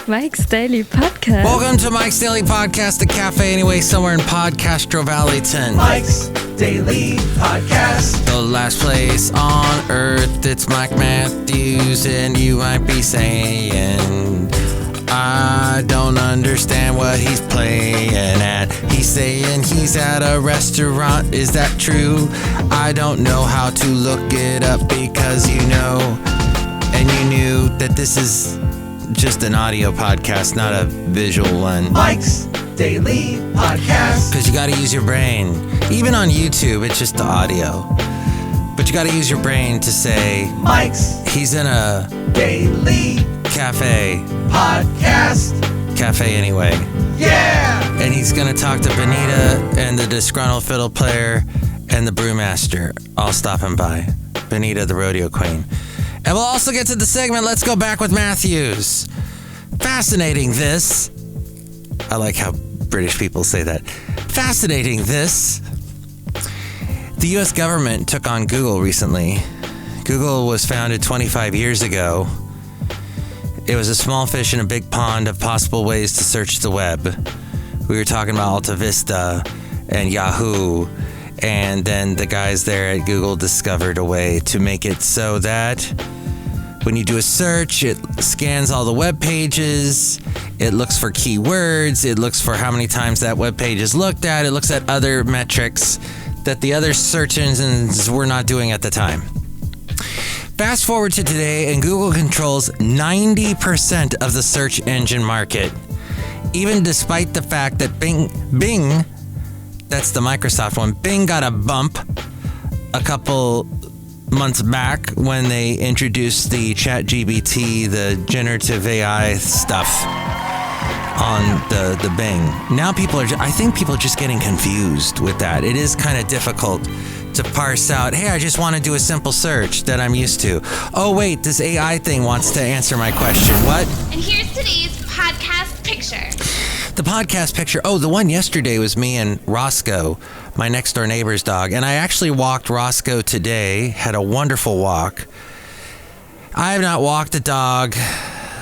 Mike's Daily Podcast. Welcome to Mike's Daily Podcast, the Café Anyway, somewhere in Podcastro Valentino. Mike's Daily Podcast. The last place on earth, it's Mike Matthews, and you might be saying, I don't understand what he's playing at. He's saying he's at a restaurant, is that true? I don't know how to look it up because you know, and you knew that this is just an audio podcast, not a visual one. Mike's Daily Podcast. Because you got to use your brain. Even on YouTube, it's just the audio. But you got to use your brain to say, Mike's he's in a Daily cafe. Podcast. Café Anyway. Yeah! And he's going to talk to Benita and the Disgruntled Fiddle Player and the Brewmaster, all stopping by. Benita, the rodeo queen. And we'll also get to the segment, Let's Go Back with Matthews. Fascinating this. I like how British people say that. Fascinating this. The U.S. government took on Google recently. Google was founded 25 years ago. It was a small fish in a big pond of possible ways to search the web. We were talking about Alta Vista and Yahoo, and then the guys there at Google discovered a way to make it so that when you do a search, it scans all the web pages, it looks for keywords, it looks for how many times that web page is looked at, it looks at other metrics that the other search engines were not doing at the time. Fast forward to today, and Google controls 90% of the search engine market, even despite the fact that Bing, that's the Microsoft one, Bing got a bump a couple months back when they introduced the ChatGPT, the generative AI stuff on the Bing. Now I think people are just getting confused with that. It is kind of difficult to parse out, hey, I just want to do a simple search that I'm used to. Oh, wait, this AI thing wants to answer my question. What? And here's today's podcast picture. The podcast picture. Oh, the one yesterday was me and Roscoe, my next door neighbor's dog. And I actually walked Roscoe today, had a wonderful walk. I have not walked a dog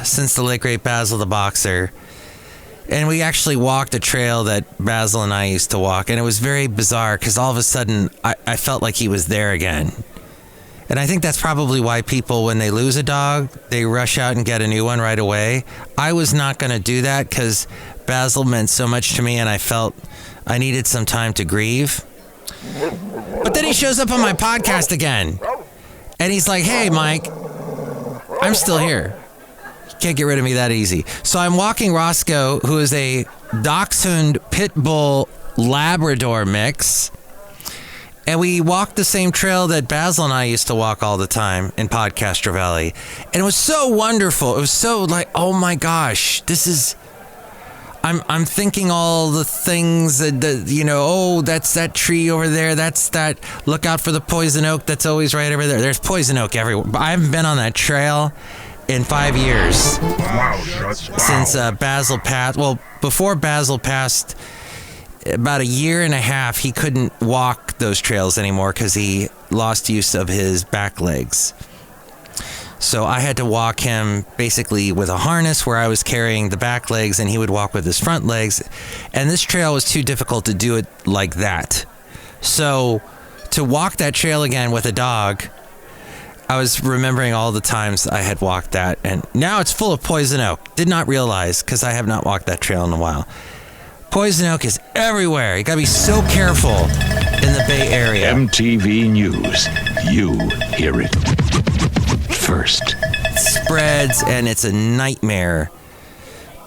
since the late great Basil the Boxer. And we actually walked a trail that Basil and I used to walk. And it was very bizarre because all of a sudden I felt like he was there again. And I think that's probably why people, when they lose a dog, they rush out and get a new one right away. I was not going to do that because Basil meant so much to me and I felt I needed some time to grieve. But then he shows up on my podcast again. And he's like, hey, Mike, I'm still here. Can't get rid of me that easy. So I'm walking Roscoe, who is a Dachshund Pit Bull Labrador mix. And we walked the same trail that Basil and I used to walk all the time in Podcastro Valley. And it was so wonderful. It was so like, oh my gosh, this is... I'm thinking all the things that, you know, oh, that's that tree over there. That's that, look out for the poison oak that's always right over there. There's poison oak everywhere. I haven't been on that trail in 5 years. Since Basil passed. Well, before Basil passed, about a year and a half, he couldn't walk those trails anymore because he lost use of his back legs. So I had to walk him basically with a harness where I was carrying the back legs and he would walk with his front legs. And this trail was too difficult to do it like that. So to walk that trail again with a dog, I was remembering all the times I had walked that. And now it's full of poison oak. Did not realize because I have not walked that trail in a while. Poison oak is everywhere. You gotta be so careful in the Bay Area. MTV News. You hear it first. It spreads and it's a nightmare.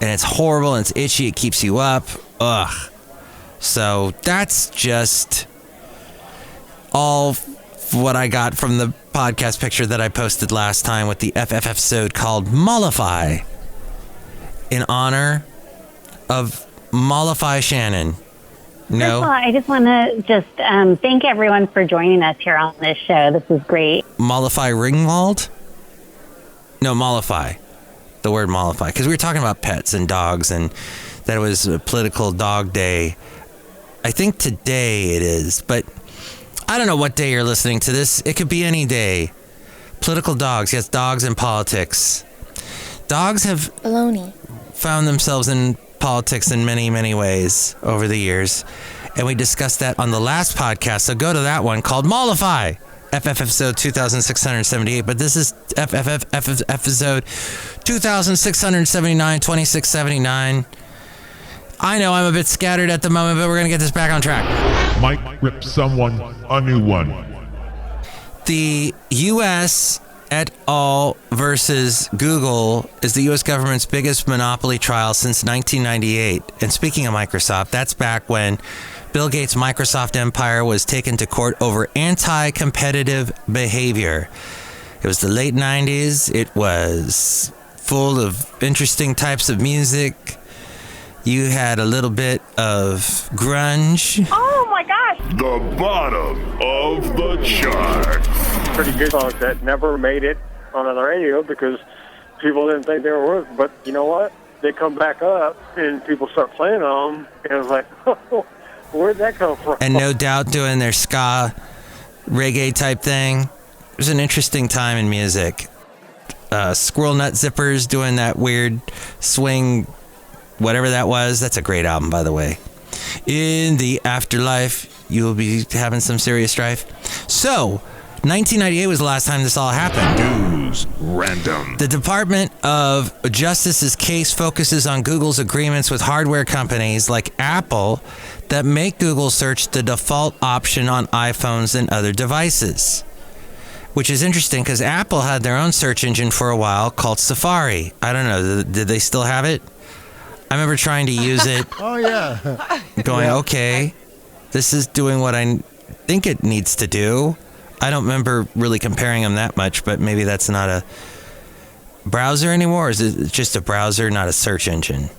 And it's horrible and it's itchy. It keeps you up. Ugh. So that's just all what I got from the podcast picture that I posted last time with the FF episode called Mollify, in honor of Mollify Shannon. No. First of all, I just want to thank everyone for joining us here on this show. This is great. Mollify Ringwald? No, Mollify. The word Mollify. Because we were talking about pets and dogs and that it was a political dog day. I think today it is, but I don't know what day you're listening to this. It could be any day. Political dogs. Yes, dogs and politics. Dogs have... Baloney. found themselves in politics in many, many ways over the years. And we discussed that on the last podcast. So go to that one called Mollify, FF episode 2678. But this is FF episode 2679, 2679. I know I'm a bit scattered at the moment, but we're going to get this back on track. Might rip someone a new one. The U.S. et al. Versus Google is the U.S. government's biggest monopoly trial since 1998. And speaking of Microsoft, that's back when Bill Gates' Microsoft empire was taken to court over anti-competitive behavior. It was the late 90s. It was full of interesting types of music. You had a little bit of grunge. Oh my gosh! The bottom of the chart. Pretty good songs that never made it on the radio because people didn't think they were worth it. But you know what? They come back up and people start playing them, and it's like, where'd that come from? And No Doubt doing their ska reggae type thing. It was an interesting time in music. Squirrel Nut Zippers doing that weird swing, whatever that was. That's a great album, by the way. In the afterlife, you will be having some serious strife. So, 1998 was the last time this all happened. News random. The Department of Justice's case focuses on Google's agreements with hardware companies like Apple that make Google search the default option on iPhones and other devices. Which is interesting because Apple had their own search engine for a while called Safari. I don't know, did they still have it? I remember trying to use it. Oh, yeah. Going, okay, this is doing what I think it needs to do. I don't remember really comparing them that much, but maybe that's not a browser anymore, or is it just a browser, not a search engine?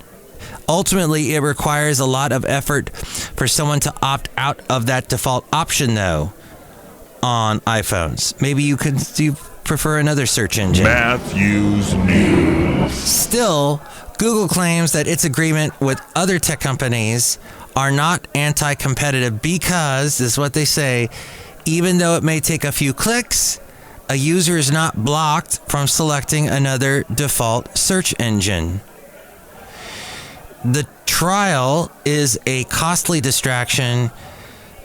Ultimately, it requires a lot of effort for someone to opt out of that default option, though, on iPhones. Maybe you prefer another search engine. Matthew's News. Still, Google claims that its agreement with other tech companies are not anti-competitive because, this is what they say, even though it may take a few clicks, a user is not blocked from selecting another default search engine. The trial is a costly distraction.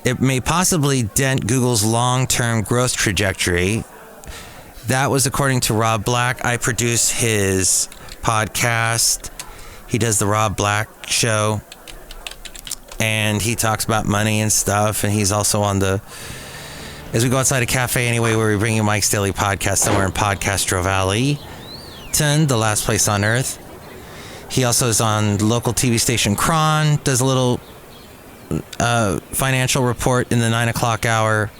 It may possibly dent Google's long-term growth trajectory. That was according to Rob Black. I produce his podcast. He does the Rob Black Show. And he talks about money and stuff. And he's also on the... As we go outside a Café Anyway, where we bring you Mike's Daily Podcast somewhere in Podcastro Valley, the last place on earth. He also is on local TV station Kron, does a little financial report in the 9 o'clock hour.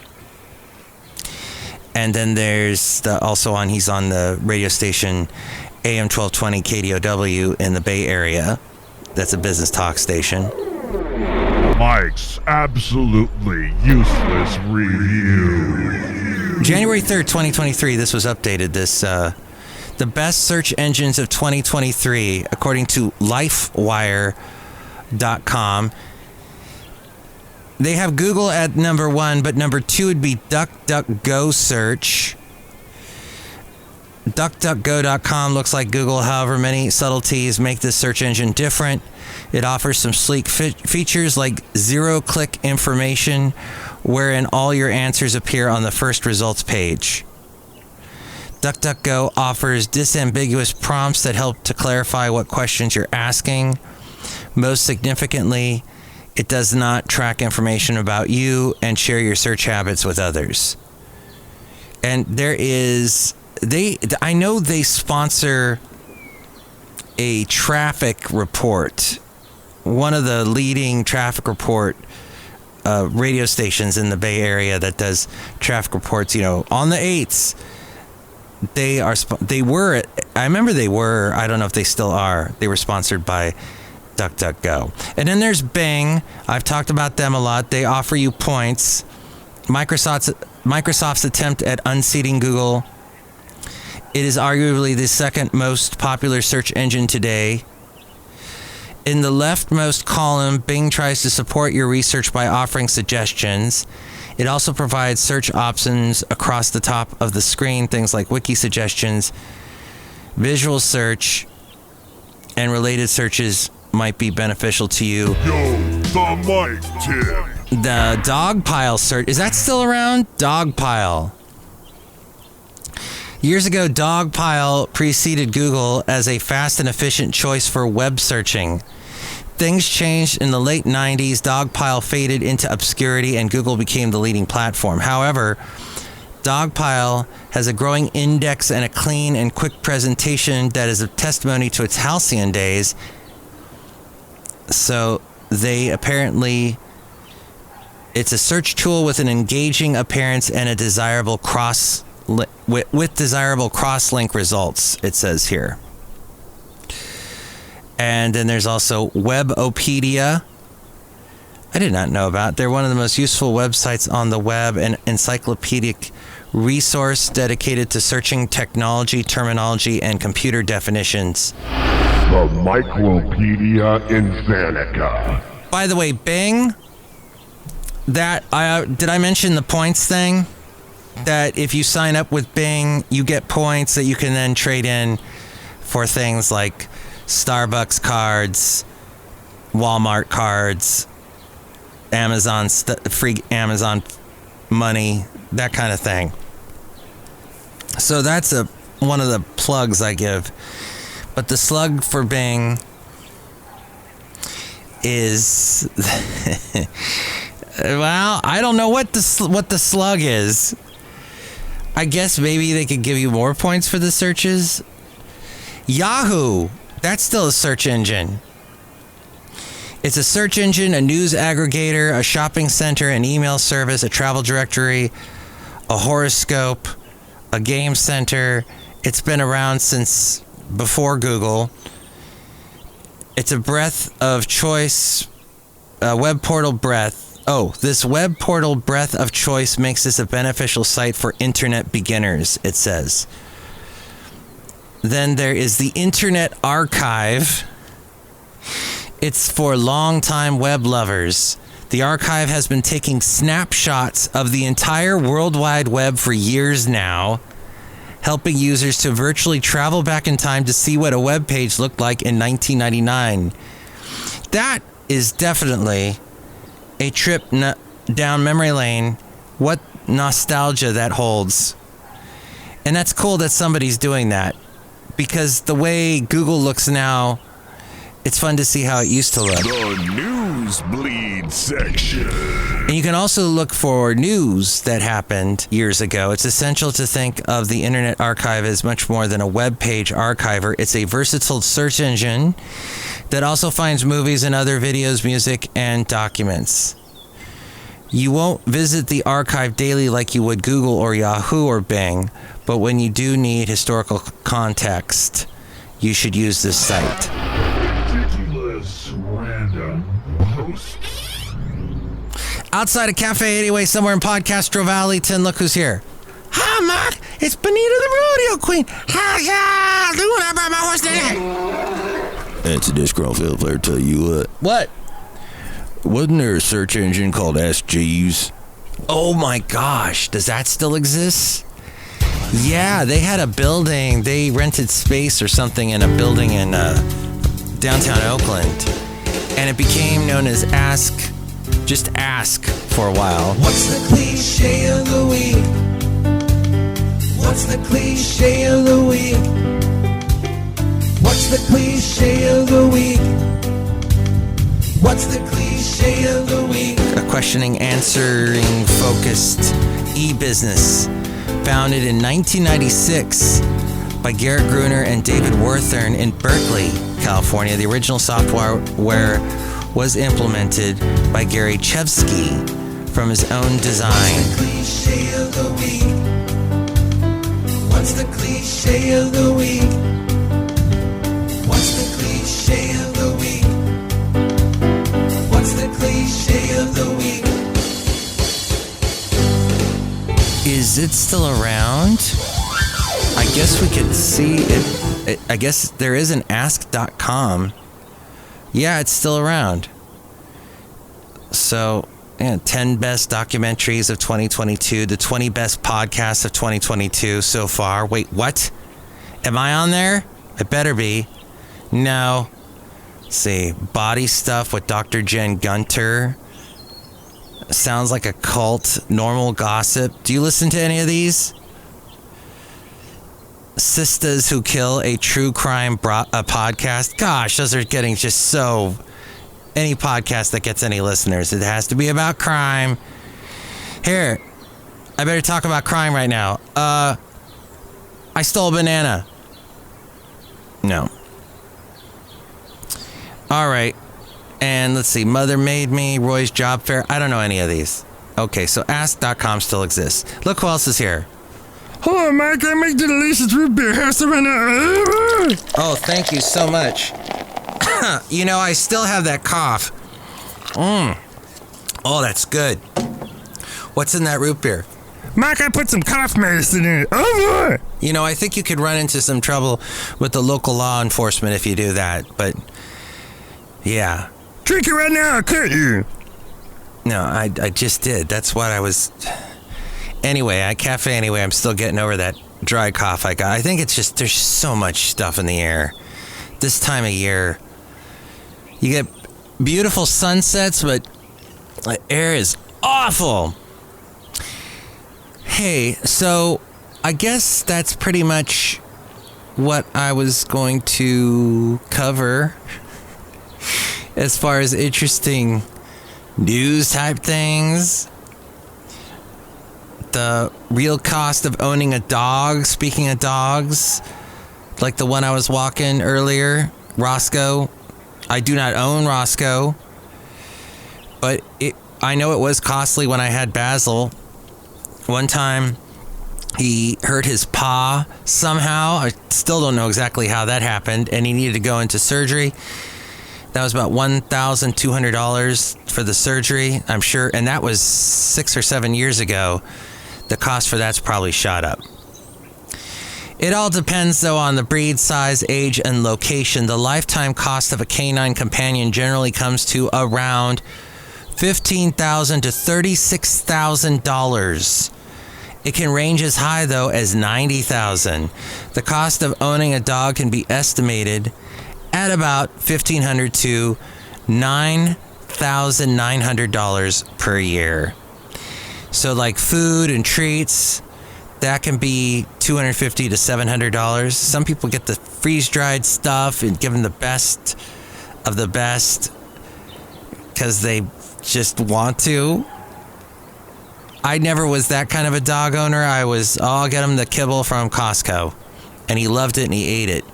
And then there's he's on the radio station AM 1220 KDOW in the Bay Area. That's a business talk station. Mike's absolutely useless review. January 3rd, 2023, this was updated. The best search engines of 2023, according to LifeWire.com. They have Google at number 1, but number 2 would be DuckDuckGo search. DuckDuckGo.com looks like Google, however, many subtleties make this search engine different. It offers some sleek features like zero-click information, wherein all your answers appear on the first results page. DuckDuckGo offers disambiguous prompts that help to clarify what questions you're asking. Most significantly, it does not track information about you and share your search habits with others. And I know they sponsor a traffic report. One of the leading traffic report radio stations in the Bay Area that does traffic reports, on the 8s. I don't know if they still are. They were sponsored by DuckDuckGo. And then there's Bing. I've talked about them a lot. They offer you points. Microsoft's attempt at unseating Google. It is arguably the second most popular search engine today. In the leftmost column, Bing tries to support your research by offering suggestions. It also provides search options across the top of the screen, things like wiki suggestions, visual search, and related searches might be beneficial to you. Yo, the mic tip. The Dogpile search, is that still around? Dogpile. Years ago, Dogpile preceded Google as a fast and efficient choice for web searching. Things changed in the late 90s. Dogpile faded into obscurity and Google became the leading platform. However, Dogpile has a growing index and a clean and quick presentation that is a testimony to its halcyon days. So they apparently, it's a search tool with an engaging appearance and a desirable with desirable cross-link results, it says here. And then there's also Webopedia. I did not know about. They're one of the most useful websites on the web, an encyclopedic resource dedicated to searching technology, terminology, and computer definitions. The Micropedia Insanika. By the way, Bing, did I mention the points thing? That if you sign up with Bing, you get points that you can then trade in for things like Starbucks cards, Walmart cards, Amazon free Amazon money, that kind of thing. So that's one of the plugs I give. But the slug for Bing is well, I don't know what the slug is. I guess maybe they could give you more points for the searches. Yahoo, that's still a search engine. It's a search engine, a news aggregator, a shopping center, an email service, a travel directory, a horoscope, a game center. It's been around since before Google. It's a breadth of choice, web portal breadth. Oh, this web portal breadth of choice makes this a beneficial site for internet beginners, it says. Then there is the Internet Archive. It's for longtime web lovers. The archive has been taking snapshots of the entire World Wide Web for years now, helping users to virtually travel back in time to see what a web page looked like in 1999. That is definitely a trip down memory lane. What nostalgia that holds. And that's cool that somebody's doing that, because the way Google looks now, it's fun to see how it used to look. The Newsbleed section. And you can also look for news that happened years ago. It's essential to think of the Internet Archive as much more than a web page archiver. It's a versatile search engine that also finds movies and other videos, music, and documents. You won't visit the archive daily like you would Google or Yahoo or Bing, but when you do need historical context, you should use this site. Ridiculous random posts. Outside of Café Anyway, somewhere in Podcastro Valley, look who's here. Hi, Mark. It's Benita the Rodeo Queen. How y'all doing? I brought my horse today. It's a Disgruntled Fiddle Player, tell you what. What? Wasn't there a search engine called Ask Jeeves? Oh my gosh, does that still exist? Yeah, they had a building. They rented space or something in a building in downtown Oakland. And it became known as Ask for a while. What's the cliche of the week? What's the cliche of the week? What's the cliche of the week? What's the cliche of the week? A questioning, answering focused e-business founded in 1996 by Garrett Gruner and David Werthern in Berkeley, California. The original software was implemented by Gary Chevsky from his own design. What's the cliche of the week? What's the cliche of the week? What's the cliche of the week? What's the cliche of the week? Is it still around? I guess we could see it. I guess there is an ask.com. Yeah, it's still around. So, 10 best documentaries of 2022, the 20 best podcasts of 2022 so far. Wait, what? Am I on there? I better be. No. Let's see. Body Stuff with Dr. Jen Gunter. Sounds like a cult. Normal Gossip. Do you listen to any of these? Sisters Who Kill, a true crime podcast. Gosh, those are getting just so... Any podcast that gets any listeners, it has to be about crime. Here, I better talk about crime right now. I stole a banana. No. All right. And let's see. Mother Made Me, Roy's Job Fair. I don't know any of these. Okay, so Ask.com still exists. Look who else is here. Hello, Mike. I make the delicious root beer. How's the banana? Oh, thank you so much. You know, I still have that cough. Oh, that's good. What's in that root beer? Mike, I put some cough medicine in it. Oh, boy. You know, I think you could run into some trouble with the local law enforcement if you do that, but yeah. Drink it right now, I'll cut you. No, I just did. That's what I was... Anyway, at Café Anyway, I'm still getting over that dry cough I got. I think it's just, there's so much stuff in the air. This time of year, you get beautiful sunsets, but the air is awful. Hey, so I guess that's pretty much what I was going to cover as far as interesting news type things. The real cost of owning a dog. Speaking of dogs, like the one I was walking earlier, Roscoe. I do not own Roscoe, but I know it was costly when I had Basil. One time, he hurt his paw somehow. I still don't know exactly how that happened, and he needed to go into surgery. That was about $1,200 for the surgery, I'm sure, and that was 6 or 7 years ago. The cost for that's probably shot up. It all depends, though, on the breed, size, age, and location. The lifetime cost of a canine companion generally comes to around $15,000 to $36,000. It can range as high, though, as $90,000. The cost of owning a dog can be estimated at about $1,500 to $9,900 per year. So like food and treats, that can be $250 to $700. Some people get the freeze-dried stuff and give them the best of the best because they just want to. I never was that kind of a dog owner. I'll get him the kibble from Costco. And he loved it and he ate it.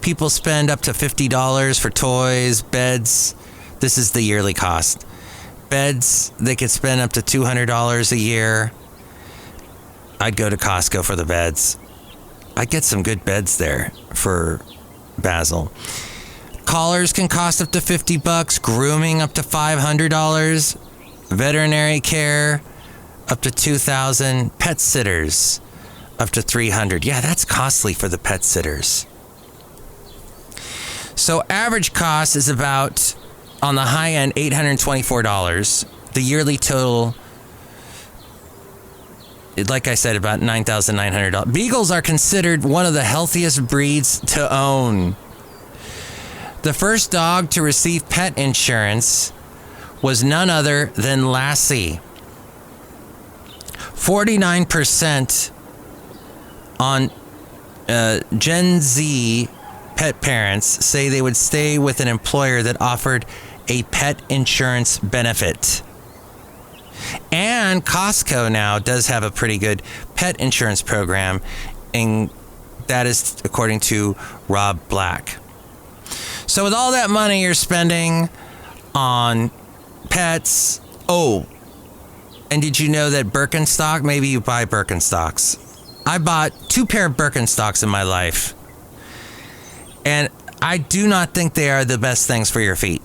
People spend up to $50 for toys, beds. This is the yearly cost. Beds, they could spend up to $200 a year. I'd go to Costco for the beds. I'd get some good beds there for Basil. Collars can cost up to $50. Grooming up to $500. Veterinary care up to $2,000. Pet sitters up to $300. Yeah, that's costly for the pet sitters. So average cost is about, on the high end, $824. The yearly total, like I said, about $9,900. Beagles are considered one of the healthiest breeds to own. The first dog to receive pet insurance was none other than Lassie. 49% on Gen Z pet parents say they would stay with an employer that offered a pet insurance benefit. And Costco now does have a pretty good pet insurance program, and that is according to Rob Black. So with all that money you're spending on pets, and did you know that Birkenstock, maybe you buy Birkenstocks. I bought 2 pair of Birkenstocks in my life. And I do not think they are the best things for your feet.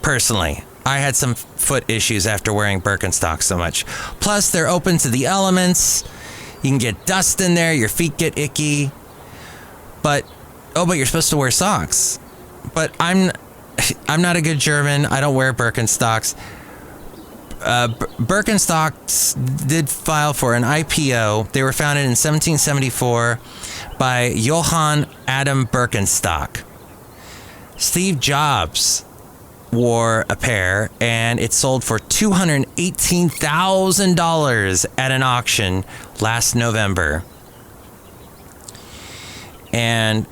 Personally, I had some foot issues after wearing Birkenstocks so much. Plus, they're open to the elements. You can get dust in there. Your feet get icky. But you're supposed to wear socks. But I'm not a good German. I don't wear Birkenstocks. Birkenstocks did file for an IPO. They were founded in 1774 by Johann Adam Birkenstock. Steve Jobs wore a pair, and it sold for $218,000 at an auction last November. And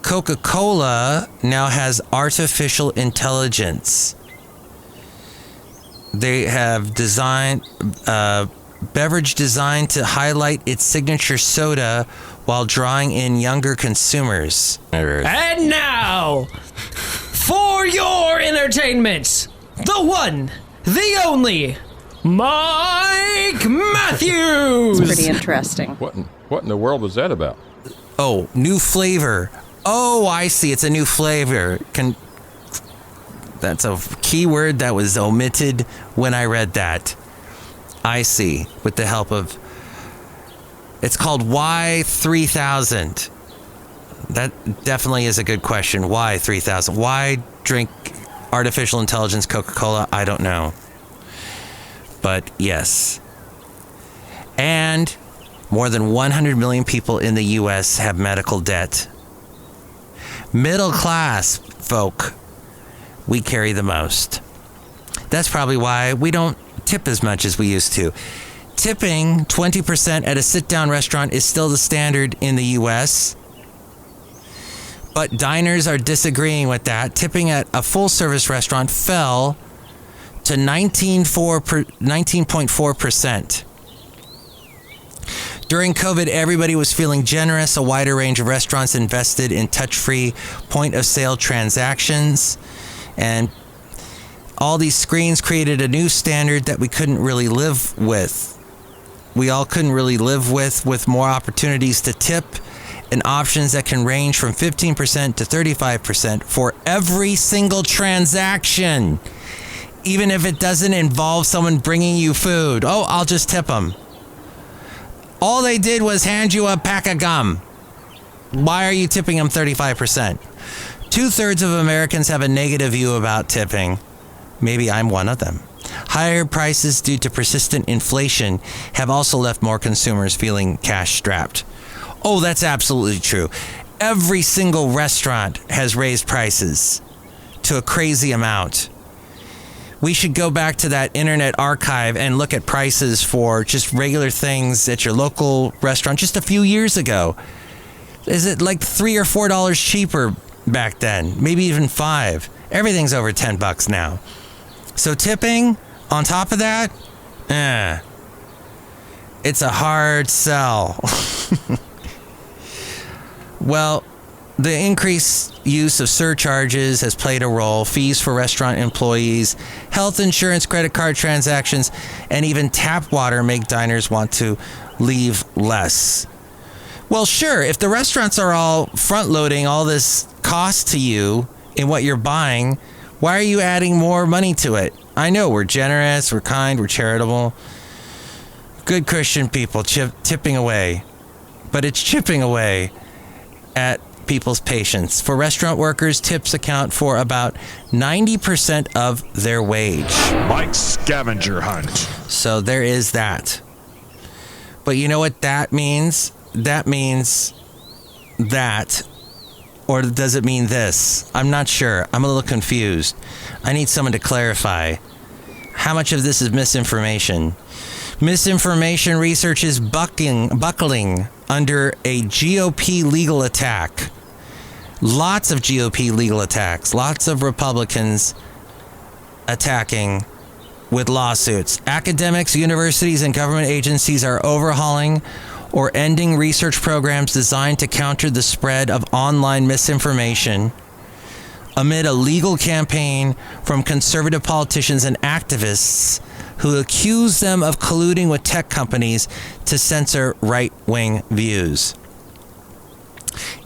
Coca-Cola now has artificial intelligence. They have designed beverage designed to highlight its signature soda while drawing in younger consumers. And now, for your entertainment, the one, the only, Mike Matthews. It's pretty interesting. What in the world was that about? Oh, new flavor. Oh, I see. It's a new flavor. That's a keyword that was omitted when I read that. I see. With the help of... It's called Y3000. That definitely is a good question. Why 3000? Why drink artificial intelligence Coca-Cola? I don't know. But yes. And more than 100 million people in the U.S. have medical debt. Middle class folk, we carry the most. That's probably why we don't tip as much as we used to. Tipping 20% at a sit-down restaurant is still the standard in the U.S., but diners are disagreeing with that. Tipping at a full-service restaurant fell to 19.4%. During COVID, everybody was feeling generous. A wider range of restaurants invested in touch-free point-of-sale transactions. And all these screens created a new standard that we couldn't really live with. We all couldn't really live with more opportunities to tip and options that can range from 15% to 35% for every single transaction. Even if it doesn't involve someone bringing you food. Oh, I'll just tip them. All they did was hand you a pack of gum. Why are you tipping them 35%? 2/3 of Americans have a negative view about tipping. Maybe I'm one of them. Higher prices due to persistent inflation have also left more consumers feeling cash-strapped. Oh, that's absolutely true. Every single restaurant has raised prices to a crazy amount. We should go back to that internet archive and look at prices for just regular things at your local restaurant just a few years ago. Is it like $3 or $4 cheaper back then? Maybe even $5. Everything's over $10 now. So tipping, on top of that, it's a hard sell. Well, the increased use of surcharges has played a role. Fees for restaurant employees, health insurance, credit card transactions, and even tap water make diners want to leave less. Well, sure, if the restaurants are all front-loading all this cost to you in what you're buying, why are you adding more money to it? I know we're generous, we're kind, we're charitable. Good Christian people tipping away. But it's chipping away at people's patience. For restaurant workers, tips account for about 90% of their wage. Mike's scavenger hunt. So there is that. But you know what that means? That means that. Or does it mean this? I'm not sure. I'm a little confused. I need someone to clarify. How much of this is misinformation? Misinformation research is buckling under a GOP legal attack. Lots of GOP legal attacks. Lots of Republicans attacking with lawsuits. Academics, universities, and government agencies are overhauling or ending research programs designed to counter the spread of online misinformation amid a legal campaign from conservative politicians and activists who accuse them of colluding with tech companies to censor right-wing views.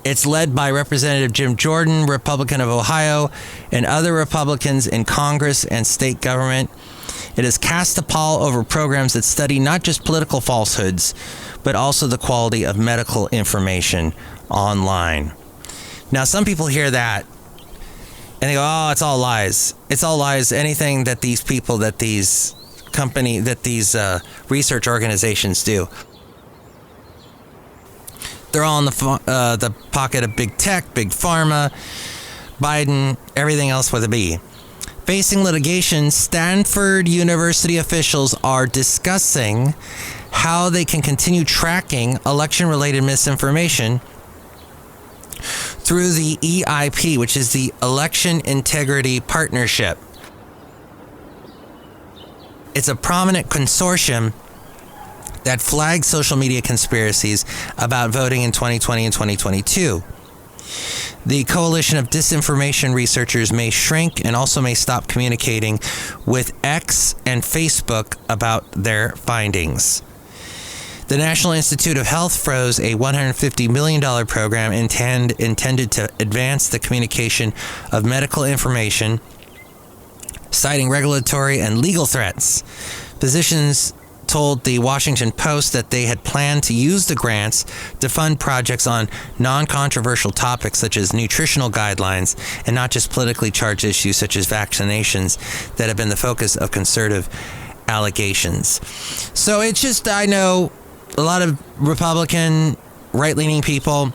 It's led by Representative Jim Jordan, Republican of Ohio, and other Republicans in Congress and state government. It has cast a pall over programs that study not just political falsehoods, but also the quality of medical information online. Now, some people hear that and they go, oh, it's all lies. It's all lies. Anything that these these research organizations do. They're all in the pocket of big tech, big pharma, Biden, everything else with a B. Facing litigation, Stanford University officials are discussing how they can continue tracking election-related misinformation through the EIP, which is the Election Integrity Partnership. It's a prominent consortium that flags social media conspiracies about voting in 2020 and 2022. The coalition of disinformation researchers may shrink and also may stop communicating with X and Facebook about their findings. The National Institute of Health froze a $150 million program intended to advance the communication of medical information, citing regulatory and legal threats. Physicians told the Washington Post that they had planned to use the grants to fund projects on non-controversial topics such as nutritional guidelines and not just politically charged issues such as vaccinations that have been the focus of conservative allegations. So it's just, I know a lot of Republican right-leaning people,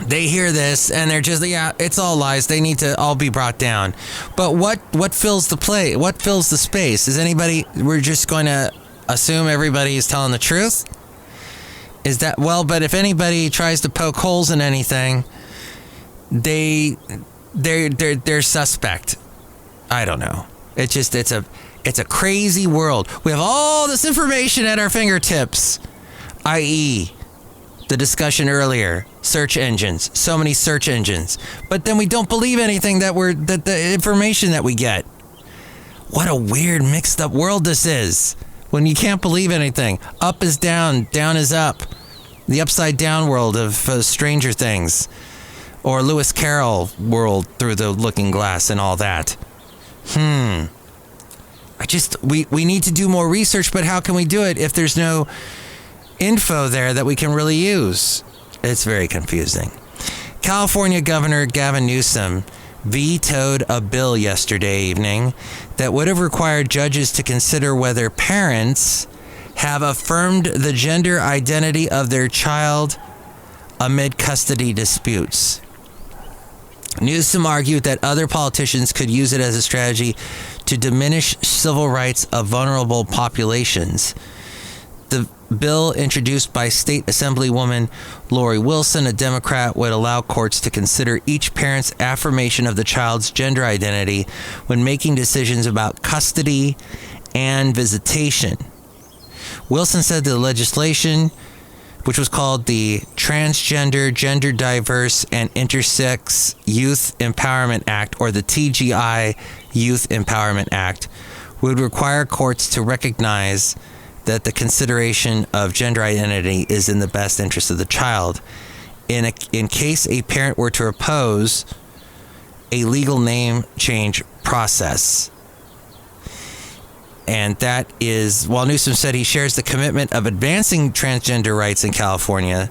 they hear this and they're just, yeah, it's all lies. They need to all be brought down. But what fills the play? What fills the space? Is anybody, we're just going to assume everybody is telling the truth? Is that, well, but if anybody tries to poke holes in anything, they're suspect. I don't know. It's just, it's a crazy world. We have all this information at our fingertips, i.e., the discussion earlier, search engines, so many search engines, but then we don't believe anything that the information that we get. What a weird, mixed up world this is when you can't believe anything. Up is down, down is up. The upside down world of Stranger Things, or Lewis Carroll world through the looking glass and all that. We need to do more research, but how can we do it if there's no info there that we can really use? It's very confusing. California Governor Gavin Newsom vetoed a bill yesterday evening that would have required judges to consider whether parents have affirmed the gender identity of their child amid custody disputes. Newsom argued that other politicians could use it as a strategy to diminish civil rights of vulnerable populations. The bill introduced by State Assemblywoman Lori Wilson, a Democrat, would allow courts to consider each parent's affirmation of the child's gender identity when making decisions about custody and visitation. Wilson said the legislation, which was called the Transgender, Gender Diverse, and Intersex Youth Empowerment Act, or the TGI Youth Empowerment Act, would require courts to recognize that the consideration of gender identity is in the best interest of the child. In case a parent were to oppose a legal name change process. And that is, while Newsom said he shares the commitment of advancing transgender rights in California,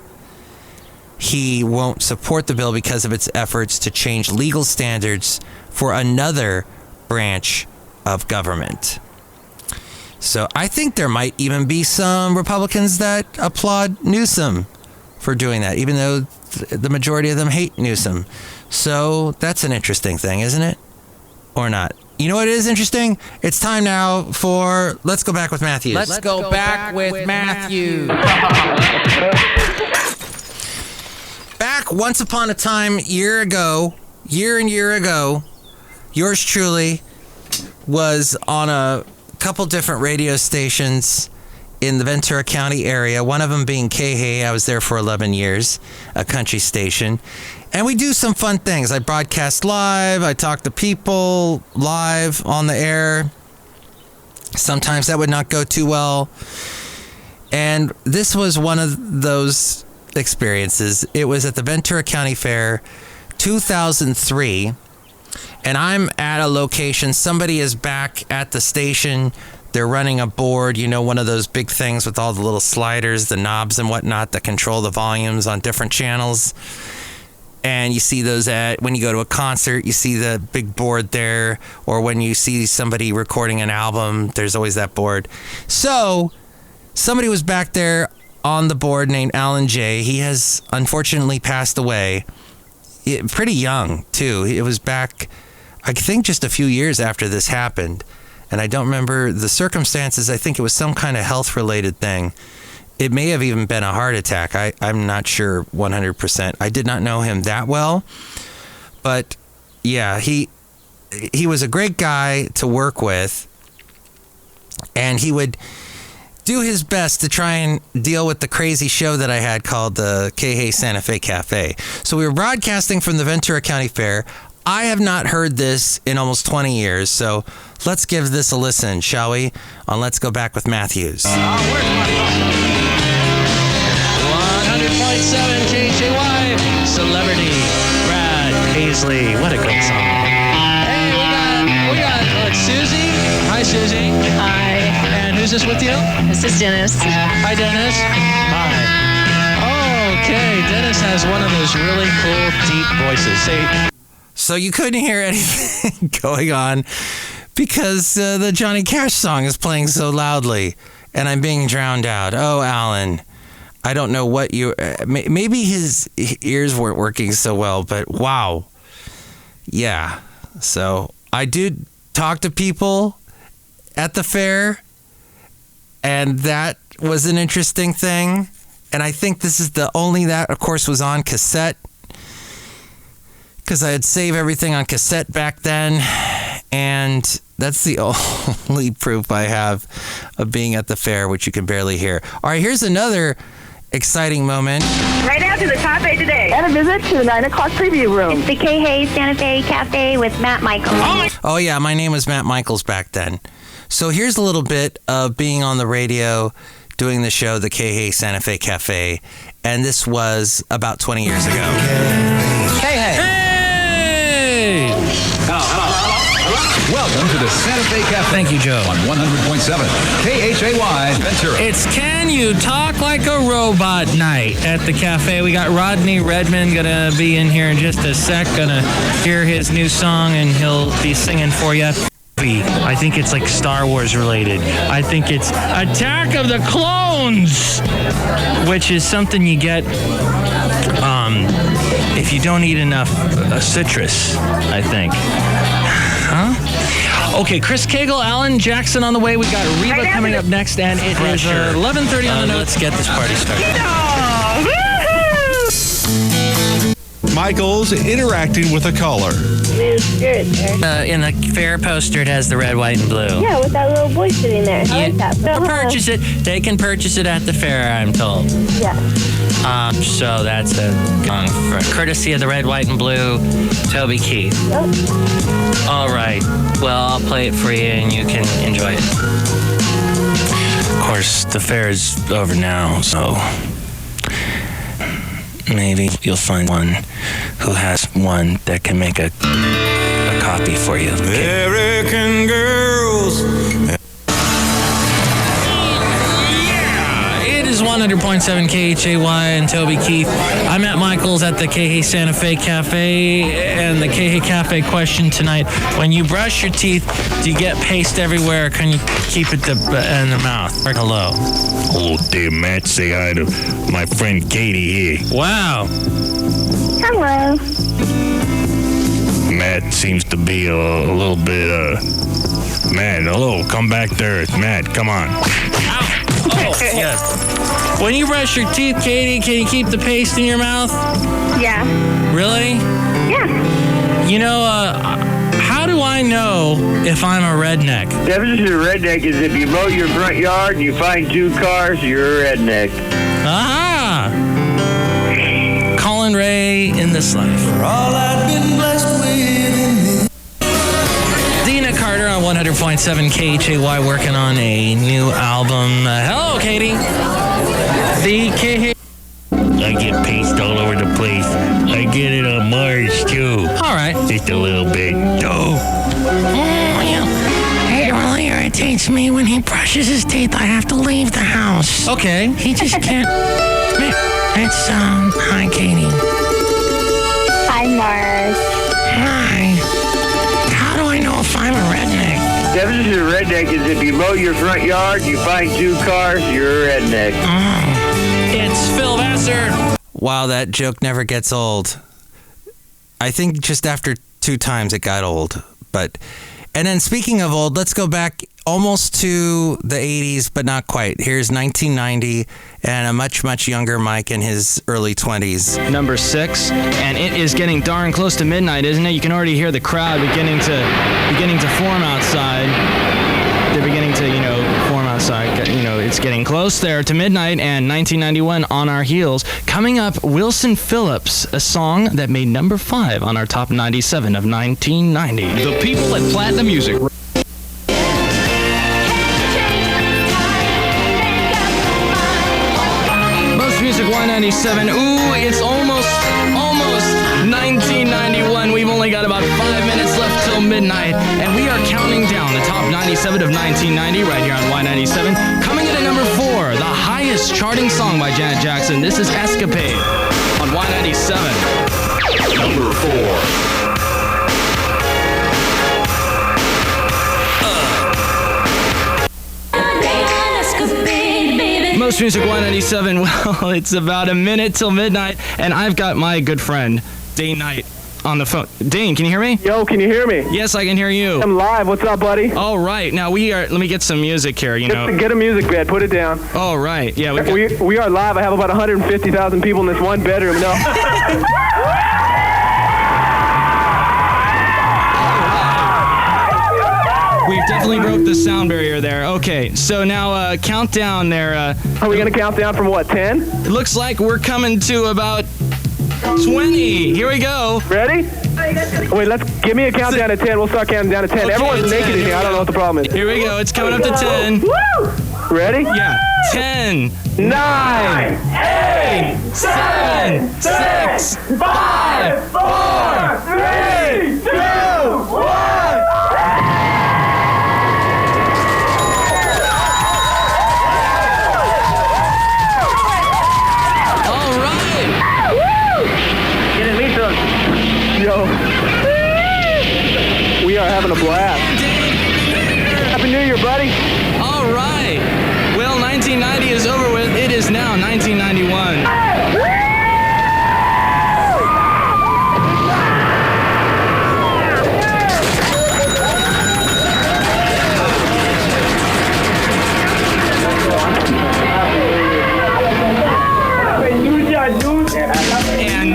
he won't support the bill because of its efforts to change legal standards for another branch of government. So I think there might even be some Republicans that applaud Newsom for doing that, even though the majority of them hate Newsom. So that's an interesting thing, isn't it? Or not? You know what is interesting? It's time now for Let's Go Back with Matthews. Let's go back with Matthews. Back once upon a time, year and year ago, yours truly was on a couple different radio stations in the Ventura County area, one of them being KHA. I was there for 11 years, a country station. And we do some fun things. I broadcast live. I talk to people live on the air. Sometimes that would not go too well. And this was one of those experiences. It was at the Ventura County Fair 2003. And I'm at a location. Somebody is back at the station. They're running a board, one of those big things with all the little sliders, the knobs and whatnot that control the volumes on different channels. And you see those when you go to a concert, you see the big board there. Or when you see somebody recording an album, there's always that board. So somebody was back there on the board named Alan J. He has unfortunately passed away pretty young, too. It was back, I think, just a few years after this happened. And I don't remember the circumstances. I think it was some kind of health-related thing. It may have even been a heart attack. I'm not sure 100%. I did not know him that well. But, yeah, he was a great guy to work with. And he would do his best to try and deal with the crazy show that I had called the Café Santa Fe Cafe. So we were broadcasting from the Ventura County Fair. I have not heard this in almost 20 years, so let's give this a listen, shall we? On Let's Go Back with Matthews. 100.7 KJY, Celebrity, Brad Paisley. What a great song. Hey, we got Susie. Hi, Susie. Hi. And who's this with you? This is Dennis. Hi, Dennis. Hi. Okay, Dennis has one of those really cool, deep voices. Say. So you couldn't hear anything going on because the Johnny Cash song is playing so loudly, and I'm being drowned out. Oh, Alan, I don't know what you... maybe his ears weren't working so well, but wow. Yeah, so I did talk to people at the fair, and that was an interesting thing. And I think this is the only that, of course, was on cassette, because I had saved everything on cassette back then, and that's the only proof I have of being at the fair, which you can barely hear. All right, here's another exciting moment. Right after the cafe today. And a visit to the 9 o'clock preview room. It's the Café Santa Fe Cafe with Matt Michaels. Oh, yeah, my name was Matt Michaels back then. So here's a little bit of being on the radio, doing the show, the Café Santa Fe Cafe, and this was about 20 years ago. Hey! Welcome to the Santa Fe Cafe. Thank you, Joe. On 100.7 KHAY Ventura. It's Can You Talk Like a Robot night at the cafe. We got Rodney Redmond gonna be in here in just a sec. Gonna hear his new song and he'll be singing for you. I think it's like Star Wars related. I think it's Attack of the Clones, which is something you get if you don't eat enough citrus, I think. Huh? Okay, Chris Cagle, Alan Jackson on the way. We got Reba coming up next, and it is 11:30 on the note. Let's get this party started. Michael's interacting with a color. In the fair poster, it has the red, white, and blue. Yeah, with that little boy sitting there. I like that. Purchase it. They can purchase it at the fair, I'm told. Yeah. So that's a courtesy of the red, white, and blue, Toby Keith. Yep. All right. Well, I'll play it for you, and you can enjoy it. Of course, the fair is over now, so maybe you'll find one who has one that can make a copy for you. Okay? American girls. Yeah, it is 100.7 KHAY and Toby Keith. I'm at Michael's at the Café Santa Fe Cafe, and the Café Cafe question tonight: when you brush your teeth, do you get paste everywhere, or can you keep it in the mouth? Hello. Hello there, Matt. Say hi to my friend Katie here. Wow. Hello. Matt seems to be a little bit, Matt, hello, come back there. Matt, come on. Ow. Oh, yes. When you brush your teeth, Katie, can you keep the paste in your mouth? Yeah. Really? Yeah. You know, how do I know if I'm a redneck? The definition of redneck is if you mow your front yard and you find two cars, you're a redneck. Aha! Colin Ray in this life. For all I've been blessed with. Dina Carter on 100.7 KHAY working on a new album. Hello, Katie. The KH. I get paste all over the place. I get it on Mars, too. All right. Just a little bit. Oh. It really irritates me when he brushes his teeth. I have to leave the house. Okay. He just can't. It's, hi, Katie. Hi, Mark. Hi. How do I know if I'm a redneck? The definition of redneck is if you mow your front yard, you find 2 cars, you're a redneck. It's Phil Vassar. Wow, that joke never gets old. I think just after 2 times it got old. And then speaking of old, let's go back almost to the 80s, but not quite. Here's 1990 and a much, much younger Mike in his early 20s. Number 6, and it is getting darn close to midnight, isn't it? You can already hear the crowd beginning to form outside. They're beginning to, form outside. It's getting close there to midnight, and 1991 on our heels. Coming up, Wilson Phillips, a song that made number 5 on our top 97 of 1990. The people at Platinum Music. Most Music 197. Ooh, it's almost 1991. We've only got about 5 minutes left till midnight, and we are counting down the top 97 of 1990 right here on Y97. Coming in at number 4, the highest charting song by Janet Jackson. This is Escapade on Y97. Number 4. Most Music 197. Well, it's about a minute till midnight, and I've got my good friend, Dane Knight, on the phone. Dane, can you hear me? Yo, can you hear me? Yes, I can hear you. I'm live. What's up, buddy? All right. Now, let me get some music here, Get a music bed. Put it down. All right. Yeah, we are live. I have about 150,000 people in this one bedroom. No. We've definitely broke the sound barrier there. Okay, so now countdown there. Are we going to count down from what, 10? It looks like we're coming to about 20. Here we go. Ready? Wait, give me a countdown to 10. We'll start counting down to 10. Okay, Everyone's naked in here. I don't know what the problem is. Here we go. It's coming up to 10. Woo! Ready? Yeah. 10, 9, 8, 7, 6, 5, 4, 3, 2, 1. Yo, we are having a blast. Happy New Year, buddy. All right. Well, 1990 is over with. It is now 1991. And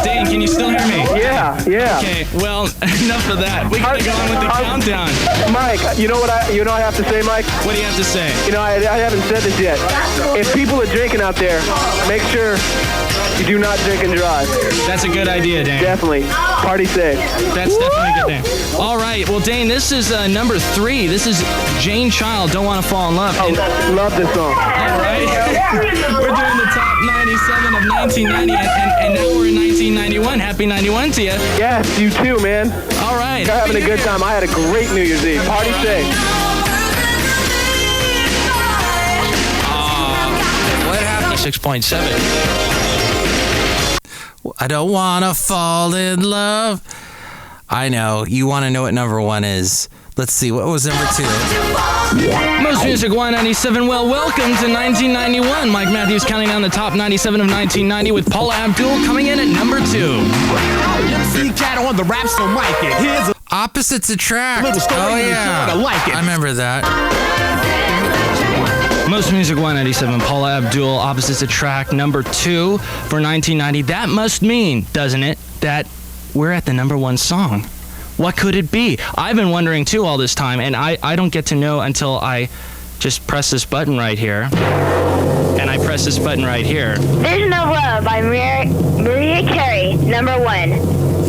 Dane, can you still hear me? Yeah. Okay, well, enough of that. We gotta go on with the countdown. Mike, you know what I have to say, Mike? What do you have to say? I haven't said this yet. If people are drinking out there, make sure you do not drink and drive. That's a good idea, Dane. Definitely. Party safe. That's definitely a good thing. All right, well, Dane, this is number 3. This is Jane Child, Don't Want to Fall in Love. Love this song. All right. We're doing the top 97 of 1990, and now we're in 1991. Happy 91 to you. Yes, you too, man. All right. You're having a good time. I had a great New Year's Eve. Party safe. What happened? 6.7. I don't want to fall in love. I know. You want to know what number 1 is. Let's see. What was number 2? Most Music 197. Well, welcome to 1991. Mike Matthews counting down the top 97 of 1990 with Paula Abdul coming in at number 2. See cat on the rap, so like it. Here's a Opposites Attract. little story. Oh, yeah. I like it. I remember that. Most Music 197, Paula Abdul, Opposites Attract, number 2 for 1990. That must mean, doesn't it, that we're at the number 1 song. What could it be? I've been wondering too all this time, and I don't get to know until I just press this button right here. And I press this button right here. Vision of Love by Mariah Carey, number 1.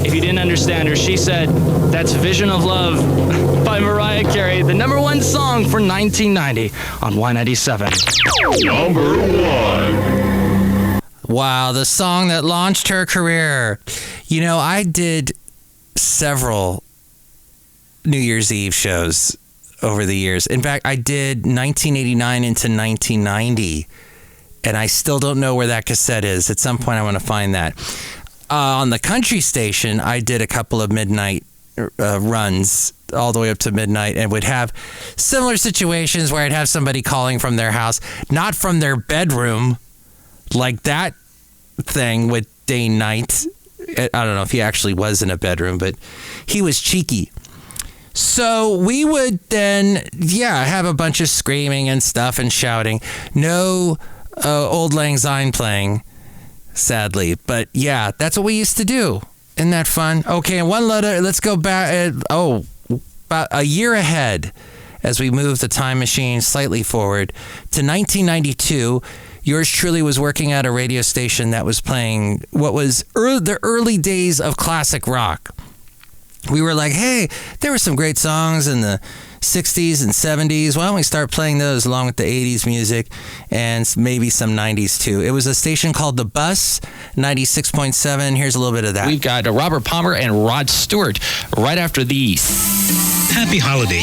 If you didn't understand her, she said, that's Vision of Love by Mariah Carey, the number 1 song for 1990 on Y97. Number 1. Wow, the song that launched her career. I did several New Year's Eve shows over the years. In fact, I did 1989 into 1990, and I still don't know where that cassette is. At some point, I want to find that. on the country station, I did a couple of midnight runs all the way up to midnight, and would have similar situations where I'd have somebody calling from their house, not from their bedroom, like that thing with Dane Knight. I don't know if he actually was in a bedroom, but he was cheeky. So we would then, have a bunch of screaming and stuff and shouting. No Old Lang Syne playing, sadly. But yeah, that's what we used to do. Isn't that fun? Okay, and one letter, let's go back, about a year ahead as we move the time machine slightly forward to 1992. Yours truly was working at a radio station that was playing what was the early days of classic rock. We were like, hey, there were some great songs in the 60s and 70s. Why don't we start playing those along with the 80s music and maybe some 90s too? It was a station called The Bus, 96.7. Here's a little bit of that. We've got Robert Palmer and Rod Stewart right after these. Happy holiday.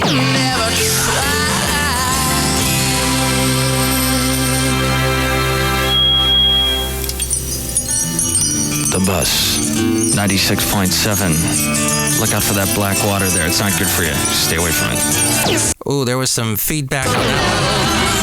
The Bus, 96.7. Look out for that black water there. It's not good for you. Stay away from it. Oh, there was some feedback on that.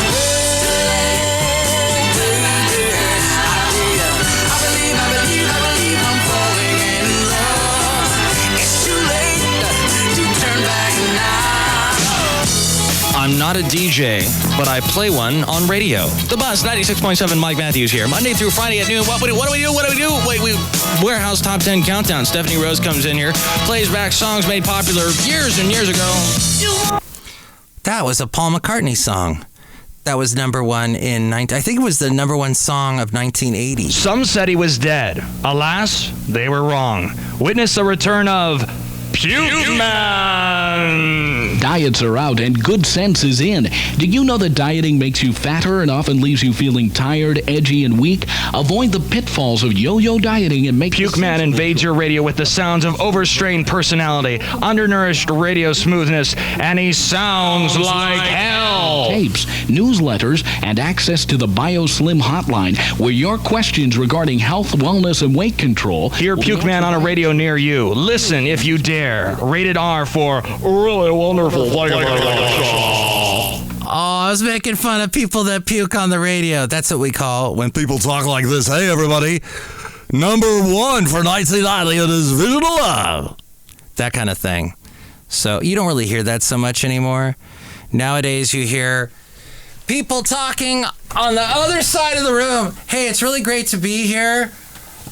I'm not a DJ, but I play one on radio. The Bus, 96.7, Mike Matthews here. Monday through Friday at noon. What do we do? Wait, Warehouse Top 10 Countdown. Stephanie Rose comes in here, plays back songs made popular years and years ago. That was a Paul McCartney song. That was number one I think it was the number one song of 1980. Some said he was dead. Alas, they were wrong. Witness the return of Puke Man! Diets are out and good sense is in. Do you know that dieting makes you fatter and often leaves you feeling tired, edgy, and weak? Avoid the pitfalls of yo-yo dieting and make Puke Man invades your radio with the sounds of overstrained personality, undernourished radio smoothness, and he sounds like hell! Tapes, newsletters, and access to the BioSlim hotline, where your questions regarding health, wellness, and weight control... Hear Puke Man on a radio near you. Listen if you dare. Rated R for really wonderful. Oh, I was making fun of people that puke on the radio. That's what we call when people talk like this. Hey, everybody. Number one for 1990 it is Vision Alive. That kind of thing. So you don't really hear that so much anymore. Nowadays, you hear people talking on the other side of the room. Hey, it's really great to be here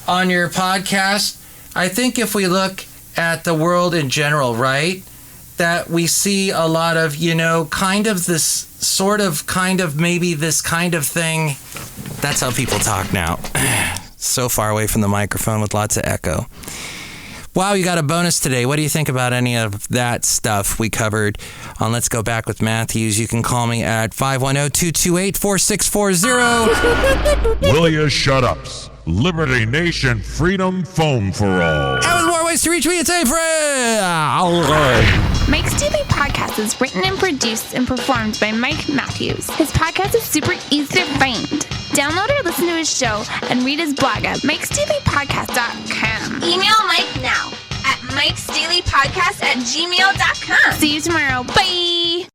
on your podcast. I think if we look at the world in general, right, that we see a lot of, kind of this sort of, maybe this kind of thing. That's how people talk now. So far away from the microphone with lots of echo. Wow, you got a bonus today. What do you think about any of that stuff we covered on Let's Go Back with Matthews? You can call me at 510-228-4640. Will you shut ups? Liberty Nation Freedom Foam for All. And with more ways to reach me, it's April. Mike's Daily Podcast is written and produced and performed by Mike Matthews. His podcast is super easy to find. Download or listen to his show and read his blog at mikesdailypodcast.com. Email Mike now at mikesdailypodcast@gmail.com. See you tomorrow. Bye.